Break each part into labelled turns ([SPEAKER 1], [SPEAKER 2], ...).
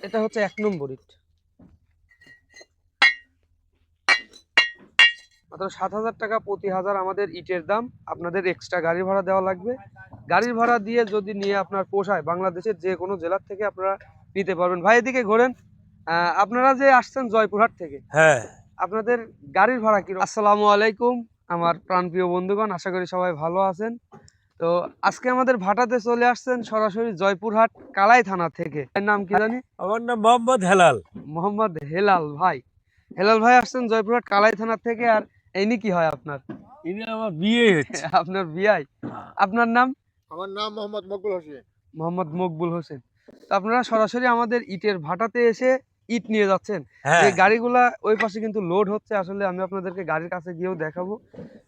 [SPEAKER 1] এটা হচ্ছে 1 নম্বর ইট। মাত্র 7,000 টাকা প্রতি হাজার আমাদের ইটের দাম। আপনাদের এক্সট্রা গাড়ি ভাড়া দেওয়া লাগবে। গাড়ির ভাড়া দিয়ে যদি নিয়ে আপনার পোষায়, বাংলাদেশের যে কোনো জেলার থেকে আপনারা নিতে পারবেন। ভাই এদিকে ঘোরেন। আপনারা যে আসছেন জয়পুরহাট থেকে,
[SPEAKER 2] হ্যাঁ,
[SPEAKER 1] আপনাদের গাড়ির ভাড়া কি? আসসালামু আলাইকুম আমার প্রাণপ্রিয় বন্ধুগণ, আশা করি সবাই ভালো আছেন। তো আজকে আমাদের ভাটাতে চলে আসছেন সরাসরি জয়পুরহাট কালাই থানা থেকে। এর নাম কি জানি?
[SPEAKER 2] আমার নাম মোহাম্মদ হেলাল।
[SPEAKER 1] মোহাম্মদ হেলাল ভাই। হেলাল ভাই আসছেন জয়পুরহাট কালাই থানা থেকে। আর ইনি কি হয় আপনার?
[SPEAKER 2] ইনি আমার বিয়ে হচ্ছে।
[SPEAKER 1] আপনার বিআই। আপনার নাম?
[SPEAKER 3] আমার নাম মোহাম্মদ মকবুল হোসেন।
[SPEAKER 1] মোহাম্মদ মকবুল হোসেন। তো আপনারা সরাসরি আমাদের ইটের ভাটাতে এসে ইট নিয়ে যাচ্ছেন। যে
[SPEAKER 2] হ্যাঁ,
[SPEAKER 1] গাড়িগুলা ওই পাশে কিন্তু লোড হচ্ছে, আসলে আমি আপনাদেরকে গাড়ির কাছে গিয়েও দেখাবো।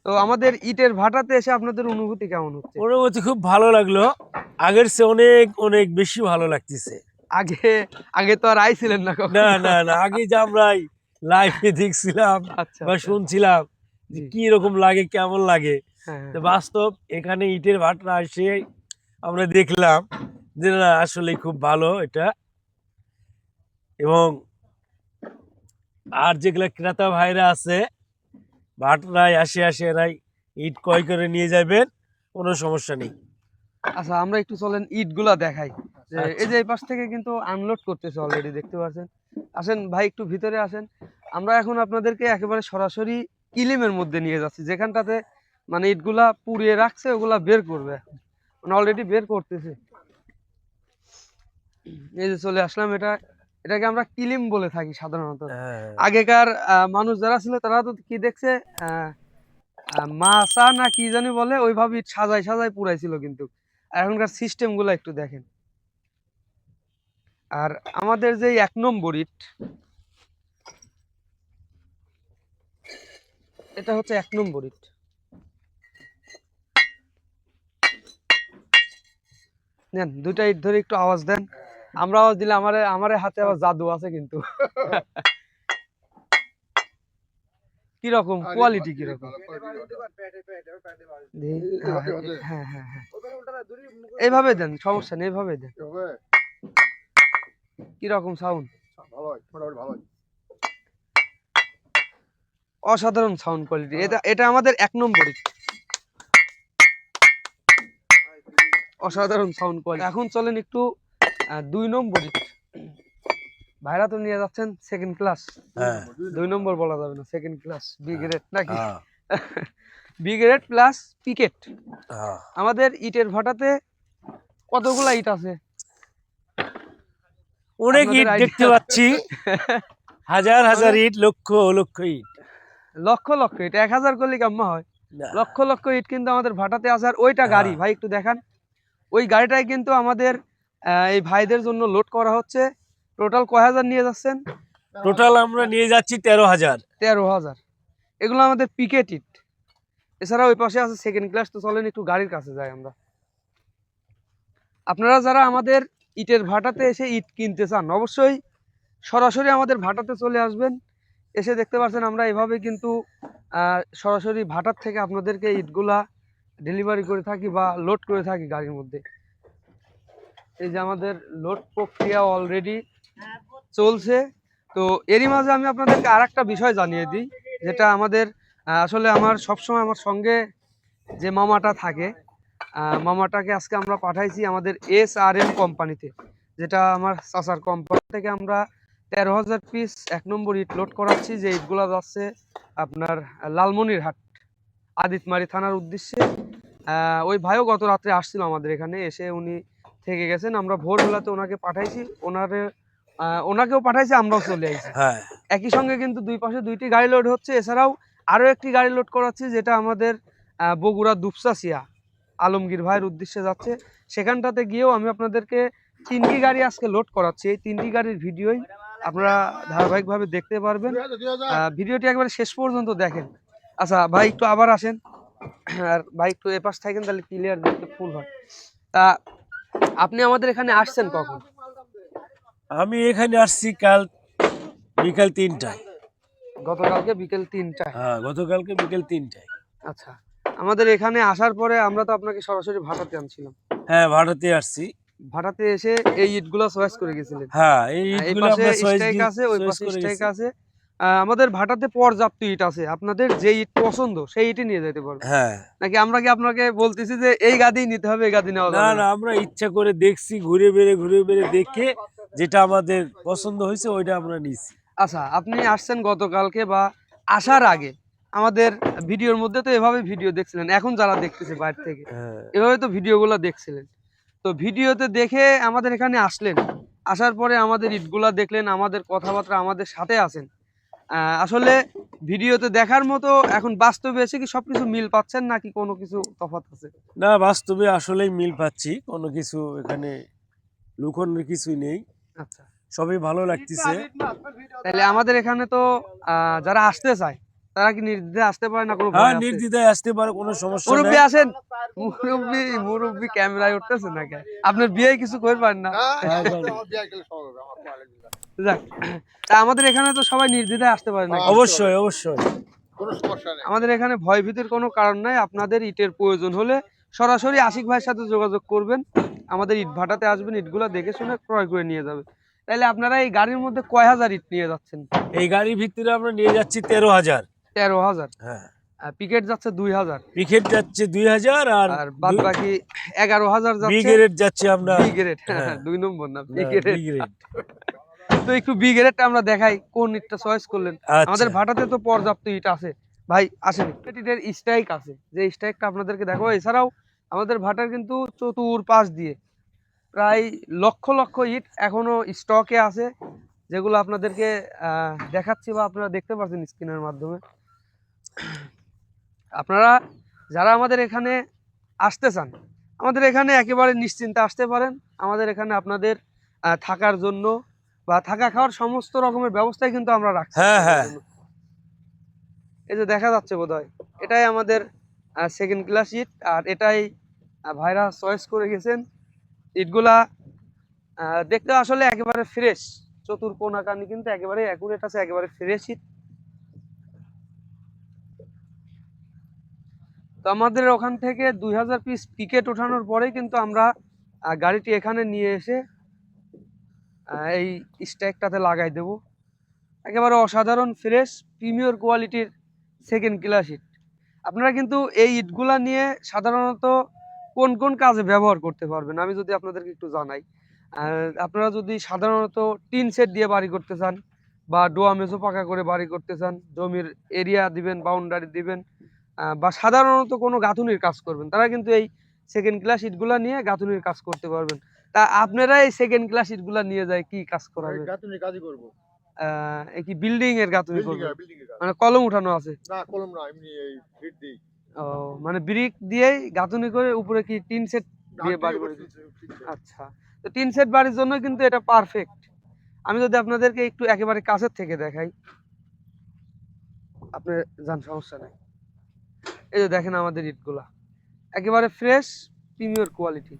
[SPEAKER 1] তো আমাদের ইটের ভাটাতে এসে আপনাদের অনুভূতি কেমন হচ্ছে?
[SPEAKER 2] অনুভূতি খুব ভালো লাগলো। আগের চেয়ে অনেক অনেক বেশি ভালো লাগতেছে।
[SPEAKER 1] আগে আগে তো আর আইছিলেন না
[SPEAKER 2] না
[SPEAKER 1] কখনো।
[SPEAKER 2] না না, আগে যে আমরা লাইভে দেখছিলাম
[SPEAKER 1] আচ্ছা
[SPEAKER 2] বা
[SPEAKER 1] আচ্ছা।
[SPEAKER 2] শুনছিলাম যে
[SPEAKER 1] জি।
[SPEAKER 2] কি রকম লাগে, কেমন লাগে,
[SPEAKER 1] হ্যাঁ
[SPEAKER 2] তো বাস্তব এখানে ইটের ভাটা এসে আমরা দেখলাম যে না, আসলে খুব ভালো এটা। এবং আর যেগুলা ক্রেতা ভাইরা আছে, ভাটায় আসে আসে এরাই ইট ক্রয় করে নিয়ে যাবেন, কোনো সমস্যা নেই।
[SPEAKER 1] আচ্ছা, আমরা একটু চলেন ইটগুলা দেখাই। যে এই
[SPEAKER 2] আচ্ছা,
[SPEAKER 1] যে এই পাশ থেকে কিন্তু আনলোড করতেছে অলরেডি, দেখতে পাচ্ছেন। আসেন ভাই একটু ভিতরে আসেন। আমরা এখন আপনাদেরকে একেবারে সরাসরি ইলিমের মধ্যে নিয়ে যাচ্ছি, যেখানটাতে মানে ইটগুলা পুড়িয়ে রাখছে, ওগুলা বের করবে এখন। মানে অলরেডি বের করতেছে। এই যে চলে আসলাম। এটাকে আমরা কিলিম বলে থাকি সাধারণত।
[SPEAKER 2] হ্যাঁ,
[SPEAKER 1] আগেকার মানুষ যারা ছিল তারা তো কি দেখছে, আহ মাচা না কি জানি বলে, ওইভাবে ইট সাজায় সাজায় পুরাইছিল। কিন্তু আর এখনকার সিস্টেম গুলা একটু দেখেন। আর আমাদের যে 1 নম্বর ইট, এটা হচ্ছে 1 নম্বর ইট। নেন, দুইটা ইট ধরে একটু আওয়াজ দেন। আমরা আওয়াজ দিলে আমারে হাতে আবার জাদু আছে কিন্তু। কিরকম কোয়ালিটি কিরকম? হ্যাঁ হ্যাঁ হ্যাঁ, এইভাবে দেন, সমস্যা নেই, এইভাবে দেন। কিরকম সাউন্ড? অসাধারণ সাউন্ড কোয়ালিটি। এটা এটা আমাদের 1 নম্বর ইট। অসাধারণ সাউন্ড কোয়ালিটি। এখন চলেন একটু 2 নম্বর ইট। ভাইরা তো নিয়ে যাচ্ছেন সেকেন্ড ক্লাস।
[SPEAKER 2] হ্যাঁ,
[SPEAKER 1] 2 নম্বর বলা যাবে না, সেকেন্ড ক্লাস, বি গ্রেড নাকি?
[SPEAKER 2] হ্যাঁ,
[SPEAKER 1] বি গ্রেড প্লাস পিকেট।
[SPEAKER 2] হ্যাঁ।
[SPEAKER 1] আমাদের ইটের ভাটাতে কতগুলা ইট আছে
[SPEAKER 2] অনেক
[SPEAKER 1] আপনাদের
[SPEAKER 2] ইট দেখতে
[SPEAKER 1] আইডিয়া?
[SPEAKER 2] পাচ্ছি, হাজার হাজার
[SPEAKER 1] মানে
[SPEAKER 2] ইট, লক্ষ লক্ষ ইট।
[SPEAKER 1] লক্ষ লক্ষ ইট, 1000 করলে কাম্মা হয়।
[SPEAKER 2] না,
[SPEAKER 1] লক্ষ লক্ষ ইট কিন্তু আমাদের ভাটাতে আছে। আর ওইটা গাড়ি
[SPEAKER 2] হ্যাঁ,
[SPEAKER 1] ভাই একটু দেখান। ওই গাড়িটাই কিন্তু আমাদের এই ভাইদের জন্য লোড করা হচ্ছে। টোটাল কয় হাজার নিয়ে যাচ্ছেন?
[SPEAKER 2] টোটাল আমরা নিয়ে যাচ্ছি 13,000।
[SPEAKER 1] 13,000। এগুলো আমাদের পিকেট ইট। এছাড়া ওই পাশে আছে সেকেন্ড ক্লাস। তো চলেন একটু গাড়ির কাছে যাই আমরা। আপনারা যারা আমাদের ইটের ভাটাতে এসে ইট কিনতে চান, অবশ্যই সরাসরি আমাদের ভাটাতে চলে আসবেন। এসে দেখতে পাচ্ছেন আমরা এভাবে কিন্তু সরাসরি ভাটার থেকে আপনাদেরকে ইটগুলা ডেলিভারি করে থাকি বা লোড করে থাকি গাড়ির মধ্যে। এই যে আমাদের লোড প্রক্রিয়া অলরেডি চলছে। তো এরই মাঝে আমি আপনাদেরকে আরেকটা বিষয় জানিয়ে দিই, যেটা আমাদের আসলে আমার সবসময় আমার সঙ্গে যে মামাটা থাকে, মামাটাকে আজকে আমরা পাঠাইছি আমাদের SRM কোম্পানিতে, যেটা আমার চাচার কোম্পানি থেকে আমরা 13,000 পিস 1 নম্বর ইট লোড করাচ্ছি। যে ইটগুলা যাচ্ছে আপনার লালমনিরহাট আদিতমারি থানার উদ্দেশ্যে। ওই ভাইও গত রাত্রে আসছিল আমাদের এখানে, এসে উনি থেকে গেছেন। আমরা ভোরবেলাতে ওনাকে পাঠাইছি, ওনাকেও পাঠাইছি, আমরাও চলে আসছি।
[SPEAKER 2] হ্যাঁ,
[SPEAKER 1] একই সঙ্গে কিন্তু দুই পাশে দুইটি গাড়ি লোড হচ্ছে। এছাড়াও আরো একটি গাড়ি লোড করাচ্ছি, যেটা আমাদের বগুড়া দুপচাচিয়া আলমগীর ভাইয়ের উদ্দেশ্যে যাচ্ছে। সেখানটাতে গিয়েও আমি আপনাদেরকে 3টি গাড়ি আজকে লোড করাচ্ছি। এই 3টি গাড়ির ভিডিওই আপনারা ধারাবাহিকভাবে দেখতে পারবেন। ভিডিওটি একবারে শেষ পর্যন্ত দেখেন। আচ্ছা ভাই একটু আবার আসেন। আর ভাই একটু এপাশ থাকেন, তাহলে ক্লিয়ার দেখতে ফুল হয়। তা আপনি আমাদের এখানে আসছেন কখন?
[SPEAKER 2] আমি এখানে আসছি কাল বিকাল 3টায়।
[SPEAKER 1] গতকালকে বিকেল 3টায়।
[SPEAKER 2] হ্যাঁ, গতকালকে বিকেল 3টায়।
[SPEAKER 1] আচ্ছা, আমাদের এখানে আসার পরে আমরা তো আপনাকে সরাসরি ভাটাতে আনছিলাম।
[SPEAKER 2] হ্যাঁ, ভাড়াতে আসছি।
[SPEAKER 1] ভাটাতে এসে এই ইটগুলা চয়েস করে গেছিলেন।
[SPEAKER 2] হ্যাঁ, এই
[SPEAKER 1] এই
[SPEAKER 2] ইটগুলো
[SPEAKER 1] পাশে
[SPEAKER 2] আমরা
[SPEAKER 1] স্ট্রাইক আছে, ওই পাশে
[SPEAKER 2] করে
[SPEAKER 1] স্ট্রাইক
[SPEAKER 2] গেছি।
[SPEAKER 1] আছে। আমাদের ভাটাতে পর্যাপ্ত ইট আছে, আপনাদের যে ইট পছন্দ সেই ইটই নিয়ে যেতে পারবেন।
[SPEAKER 2] হ্যাঁ,
[SPEAKER 1] নাকি আমরা কি আপনাকে বলতেছি যে এই গাদিই নিতে হবে, এই গাদি নেওয়া
[SPEAKER 2] না
[SPEAKER 1] যাবে
[SPEAKER 2] না,
[SPEAKER 1] না?
[SPEAKER 2] আমরা ইচ্ছা করে দেখছি, ঘুরে বেড়ে দেখে যেটা আমাদের পছন্দ হয়েছে ওইটা আমরা নিছি।
[SPEAKER 1] আচ্ছা, আপনি আসছেন গতকালকে বা আসার আগে আমাদের ভিডিওর মধ্যে তো এভাবে ভিডিও দেখছিলেন, এখন যারা দেখতেছে বাইরে থেকে
[SPEAKER 2] হ্যাঁ,
[SPEAKER 1] এভাবে তো ভিডিওগুলো দেখছিলেন। তো ভিডিওতে দেখে আমাদের এখানে আসলেন, আসার পরে আমাদের ইটগুলা দেখলেন, আমাদের কথাবার্তা, আমাদের সাথে আছেন। আসলে ভিডিওতে দেখার মতো এখন বাস্তবে এসে কি সবকিছু মিল পাচ্ছেন নাকি কোনো কিছু তফাৎ আছে?
[SPEAKER 2] না, বাস্তবে আসলেই মিল পাচ্ছি, কোনো কিছু এখানে লুকোনোর কিছুই নেই,
[SPEAKER 1] আচ্ছা,
[SPEAKER 2] সবই ভালো লাগতেছে।
[SPEAKER 1] তাহলে আমাদের এখানে তো যারা আসতে চায় তারা কি নির্দ্বিধায় আসতে পারে না, কোনো
[SPEAKER 2] হ্যাঁ,
[SPEAKER 1] ভয় আছে?
[SPEAKER 2] নির্দ্বিধায় আসতে পারে, কোনো সমস্যা
[SPEAKER 1] মুরব্বী
[SPEAKER 2] নাই।
[SPEAKER 1] আসেন, মুরব্বী ক্যামেরায় উঠতেছে না কেন? আপনার বিয়ে কিছু করবেন না?
[SPEAKER 2] হ্যাঁ,
[SPEAKER 3] আমার বিয়ে গেলে সব হবে, আমার আলহামদুলিল্লাহ।
[SPEAKER 1] যাক, তা আমাদের এখানে তো সবাই নির্দ্বিধায় আসতে পারে না।
[SPEAKER 3] হ্যাঁ,
[SPEAKER 2] অবশ্যই অবশ্যই।
[SPEAKER 3] কোনো সমস্যা নেই।
[SPEAKER 1] আমাদের এখানে ভয় ভীতির কোনো কারণ নাই। আপনাদের ইটের প্রয়োজন হলে সরাসরি আশিক ভাইয়ের সাথে যোগাযোগ করবেন, আমাদের ইট ভাটাতে আসবেন, ইটগুলা দেখে শুনে ক্রয় করে নিয়ে যাবে। তাইলে আপনারা এই গাড়ির মধ্যে কয় হাজার ইট নিয়ে যাচ্ছেন?
[SPEAKER 2] এই গাড়ির ভিতরে আমরা নিয়ে যাচ্ছি 13,000।
[SPEAKER 1] 13,000।
[SPEAKER 2] হ্যাঁ,
[SPEAKER 1] পিকেট যাচ্ছে 2,000,
[SPEAKER 2] পিকেট যাচ্ছে 2,000, আর
[SPEAKER 1] আর বাদ বাকি 11,000
[SPEAKER 2] বি
[SPEAKER 1] যাচ্ছে
[SPEAKER 2] গ্রেড যাচ্ছে আমরা।
[SPEAKER 1] B grade.
[SPEAKER 2] হ্যাঁ,
[SPEAKER 1] 2 নম্বর না, বি
[SPEAKER 2] না,
[SPEAKER 1] গ্রেড।
[SPEAKER 2] B grade.
[SPEAKER 1] তো একটু বি গ্রেডটা আমরা দেখাই, কোন ইটটা চয়েস করলেন। আমাদের
[SPEAKER 2] আচ্ছা,
[SPEAKER 1] ভাটাতে তো পর্যাপ্ত ইট আছে ভাই, আসেন। ইটের স্ট্রাইক আছে, যে স্ট্রাইকটা আপনাদেরকে দেখাবো। এছাড়াও আমাদের ভাটার কিন্তু চতুর্পাশ দিয়ে প্রায় লক্ষ লক্ষ ইট এখনো স্টকে আছে, যেগুলো আপনাদেরকে দেখাচ্ছি বা আপনারা দেখতে পাচ্ছেন স্ক্রিনের মাধ্যমে। আপনারা যারা আমাদের এখানে আসতে চান, আমাদের এখানে একেবারে নিশ্চিন্তে আসতে পারেন। আমাদের এখানে আপনাদের থাকার জন্য বা থাকা খাওয়ার সমস্ত রকমের ব্যবস্থাই কিন্তু আমরা রাখছি
[SPEAKER 2] হ্যাঁ,
[SPEAKER 1] আপনাদের
[SPEAKER 2] হ্যাঁ।
[SPEAKER 1] জন্য। এই যে দেখা যাচ্ছে বোধহয়, এটাই আমাদের সেকেন্ড ক্লাস ইট, আর এটাই ভাইরা চয়েস করে গেছেন। ইটগুলা দেখতে আসলে একেবারে ফ্রেশ, চতুর্কোণাকানি কিন্তু একেবারে অ্যাকুরেট আছে, একেবারে ফ্রেশ ইট। তো আমাদের ওখান থেকে 2,000 পিস পিকেট ওঠানোর পরেই কিন্তু আমরা গাড়িটি এখানে নিয়ে এসে এই স্ট্যাকটাতে লাগাই দেব। একেবারে অসাধারণ ফ্রেশ প্রিমিয়ার কোয়ালিটির সেকেন্ড ক্লাস ইট। আপনারা কিন্তু এই ইটগুলা নিয়ে সাধারণত কোন কোন কাজে ব্যবহার করতে পারবেন আমি যদি আপনাদেরকে একটু জানাই। আপনারা যদি সাধারণত টিন সেট দিয়ে বাড়ি করতে চান বা ডোয়া মেঝো পাকা করে বাড়ি করতে চান, জমির এরিয়া দিবেন, বাউন্ডারি দিবেন, বা সাধারণত কোনো গাঁথুনির কাজ করবেন, তারা কিন্তু এই সেকেন্ড ক্লাস ইটগুলা নিয়ে গাঁথুনির কাজ করতে পারবেন। তা আপনারা এই সেকেন্ড ক্লাস ইটগুলা নিয়ে যায় কি কাজ করাবেন?
[SPEAKER 3] গাঁথুনি কাজই করবো।
[SPEAKER 1] কি বিল্ডিং এর গাঁথুনি
[SPEAKER 3] বিল্ডিং
[SPEAKER 1] করবেন?
[SPEAKER 3] বিল্ডিং এর কাজ।
[SPEAKER 1] মানে কলম উঠানো আছে?
[SPEAKER 3] না, কলম না, এমনি এই ভিট দিই।
[SPEAKER 1] ও, মানে ব্রিক দিয়েই গাঁথুনি করে উপরে কি টিন সেট দিয়ে
[SPEAKER 3] গাঁথনি
[SPEAKER 1] বাড়ি
[SPEAKER 3] উপর
[SPEAKER 1] করে দিন?
[SPEAKER 3] ফিটছে।
[SPEAKER 1] আচ্ছা, তো টিন সেট বাড়ির জন্য কিন্তু এটা পারফেক্ট। আমি যদি আপনাদেরকে একটু একেবারে কাছের থেকে দেখাই, আপনি যান, সমস্যা নাই। এই যে দেখেন আমাদের ইটগুলা একেবারে ফ্রেশ প্রিমিয়ার কোয়ালিটি,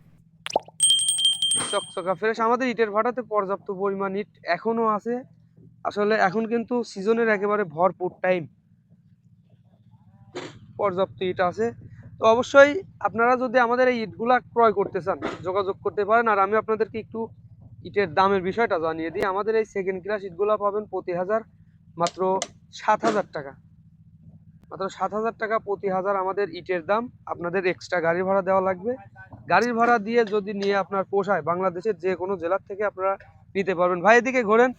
[SPEAKER 1] চকচকা ফ্রেশ। আমাদের ইটের ভাটাতে পর্যাপ্ত পরিমাণ ইট এখনো আছে। আসলে এখন কিন্তু সিজনের একেবারে ভরপুর টাইম, পর্যাপ্ত ইট আছে। তো অবশ্যই আপনারা যদি আমাদের এই ইটগুলা ক্রয় করতে চান যোগাযোগ করতে পারেন। আর আমি আপনাদেরকে একটু ইটের দামের বিষয়টা জানিয়ে দিই। আমাদের এই সেকেন্ড ক্লাস ইটগুলা পাবেন প্রতি হাজার মাত্র 7,000 টাকা, মাত্র 7,000 টাকা প্রতি হাজার আমাদের ইটের দাম। আপনাদের এক্সট্রা গাড়ি ভাড়া দেওয়া লাগবে। গাড়ির ভাড়া দিয়ে যদি নিয়ে আপনার পোষায়, বাংলাদেশের যে কোনো জেলার থেকে আপনারা নিতে পারবেন। ভাই এদিকে ঘোরেন।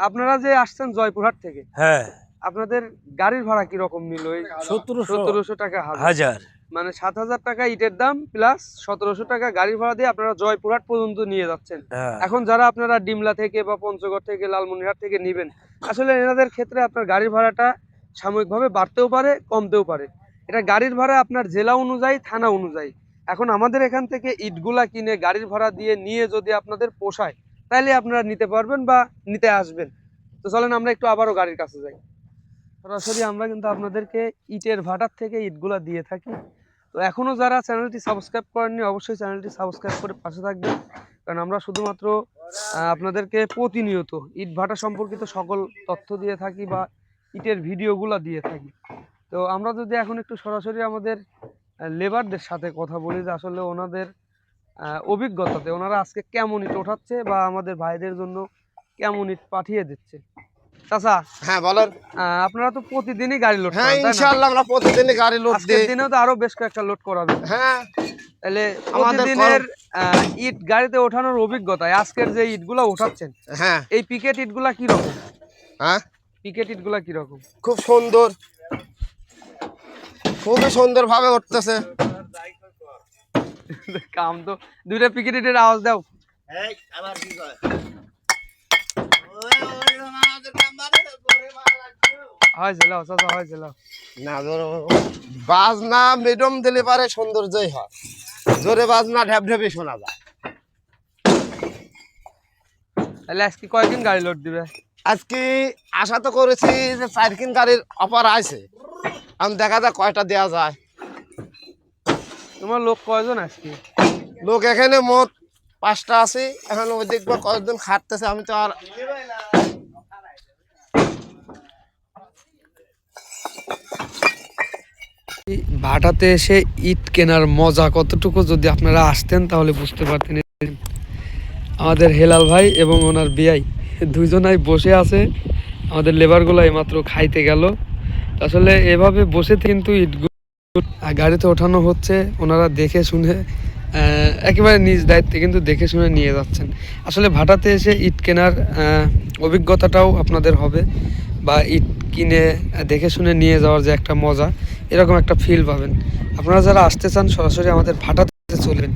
[SPEAKER 1] আপনারা যে আসছেন জয়পুরহাট থেকে,
[SPEAKER 2] হ্যাঁ,
[SPEAKER 1] আপনাদের গাড়ির ভাড়া কি রকম নিল? এই
[SPEAKER 2] 1700
[SPEAKER 1] টাকা হাজার,
[SPEAKER 2] হাজার।
[SPEAKER 1] মানে 7,000 টাকা ইটের দাম প্লাস 1700 টাকা গাড়ির ভাড়া দিয়ে আপনারা জয়পুরহাট পর্যন্ত নিয়ে যাচ্ছেন।
[SPEAKER 2] হ্যাঁ,
[SPEAKER 1] এখন যারা আপনারা ডিমলা থেকে বা পঞ্চগড় থেকে, লালমনিরহাট থেকে নিবেন, আসলে এনাদের ক্ষেত্রে আপনার গাড়ির ভাড়াটা সাময়িকভাবে বাড়তেও পারে, কমতেও পারে। এটা গাড়ির ভাড়া আপনার জেলা অনুযায়ী, থানা অনুযায়ী। এখন আমাদের এখান থেকে ইটগুলা কিনে গাড়ির ভাড়া দিয়ে নিয়ে যদি আপনাদের পোষায়, তাহলে আপনারা নিতে পারবেন বা নিতে আসবেন। তো চলেন আমরা একটু আবারও গাড়ির কাছে যাই। সরাসরি আমরা কিন্তু আপনাদেরকে ইটের ভাটার থেকে ইটগুলা দিয়ে থাকি। তো এখনো যারা চ্যানেলটি সাবস্ক্রাইব করেননি, অবশ্যই চ্যানেলটি সাবস্ক্রাইব করে পাশে থাকবেন, কারণ আমরা শুধুমাত্র আপনাদেরকে প্রতিনিয়ত ইট ভাটা সম্পর্কিত সকল তথ্য দিয়ে থাকি বা ইটের ভিডিওগুলা দিয়ে থাকি। তো আমরা যদি এখন একটু সরাসরি আমাদের লেবারদের সাথে কথা বলি যে আসলে ওনাদের অভিজ্ঞতাতে ওনারা আজকে কেমন ইট ওঠাচ্ছে বা আমাদের ভাইদের জন্য কেমন ইট পাঠিয়ে দিচ্ছে। চাচা,
[SPEAKER 4] হ্যাঁ বলেন।
[SPEAKER 1] আপনারা তো প্রতিদিনই গাড়ি লোড
[SPEAKER 4] হ্যাঁ
[SPEAKER 1] করেন, তাই না?
[SPEAKER 4] ইনশাআল্লাহ আমরা প্রতিদিনই গাড়ি লোড
[SPEAKER 1] আজকের
[SPEAKER 4] দিই।
[SPEAKER 1] দিনেও তো আরো বেশ কয়েকটা লোড করাবেন।
[SPEAKER 4] হ্যাঁ
[SPEAKER 1] তাহলে
[SPEAKER 4] আমাদের
[SPEAKER 1] প্রতিদিনের ইট গাড়িতে ওঠানোর অভিজ্ঞতায় আজকের যে ইটগুলা ওঠাচ্ছেন,
[SPEAKER 4] হ্যাঁ
[SPEAKER 1] এই পিকেট ইটগুলা কি রকম?
[SPEAKER 4] হ্যাঁ
[SPEAKER 1] পিকেট ইটগুলা কি রকম?
[SPEAKER 4] খুব সুন্দর, খুবই সুন্দর ভাবে উঠতেছে।
[SPEAKER 1] কাম তো দুইটা পিকেট ইটের আওয়াজ দাও। হয়েছে লাও চাচা, হয়েছে লাও।
[SPEAKER 4] না বাজনা মিডিয়াম দিলে পারে সৌন্দর্যই হয়, জোরে বাজনা ঢ্যাপ ঢ্যাপে শোনা যায়।
[SPEAKER 1] তাহলে আজকে কয়দিন গাড়ি লোড দিবে?
[SPEAKER 4] আজকে আশা তো করেছি যে 4 গাড়ির অফার আছে, আমি দেখা যাক কয়টা দেওয়া যায়।
[SPEAKER 1] তোমার লোক কয়জন আজকে?
[SPEAKER 4] লোক এখানে মোট 5টা আছে, এখন ওই দেখবো কয়েকজন খাটতেছে, আমি তো আর
[SPEAKER 1] ভাটাতে এসে ইট কেনার মজা কতটুকু যদি আপনারা আসতেন তাহলে বুঝতে পারতেন। আমাদের হেলাল ভাই এবং ওনার বিয়াই দুইজনাই বসে আছে, আমাদের লেবারগুলো এইমাত্র খাইতে গেল। আসলে এভাবে বসে কিন্তু ইটগুলো গাড়িতে ওঠানো হচ্ছে, ওনারা দেখে শুনে একেবারে নিজ দায়িত্বে কিন্তু দেখে শুনে নিয়ে যাচ্ছেন। আসলে ভাটাতে এসে ইট কেনার অভিজ্ঞতাটাও আপনাদের হবে, বা ইট কিনে দেখে শুনে নিয়ে যাওয়ার যে একটা মজা, এরকম একটা ফিল পাবেন। আপনারা যারা আসতে চান সরাসরি আমাদের ভাটাতে চলবেন।